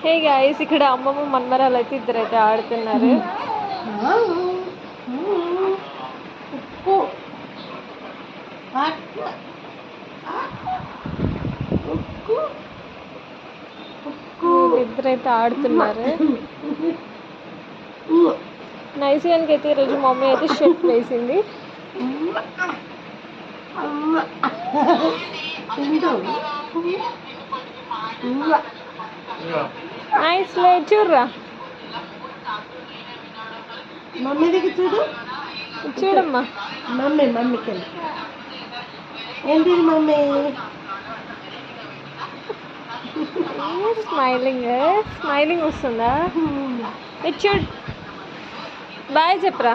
Hey guys, ఇక్కడ అమ్మమ్మ మన్మరాలు అయితే ఇద్దరైతే ఆడుతున్నారు. వీళ్ళిద్దరైతే ఆడుతున్నారు. నైసియానికి అయితే ఈరోజు మమ్మీ అయితే షర్ట్ వేసింది. నైస్ లే, చూడరా మమ్మీ దగ్గర చూడు, చూడమ్మా. మమ్మీకి ఏంటి మమ్మీ? స్మైలింగ్ వస్తుందా? చూడు, బాయ్ చెప్పరా.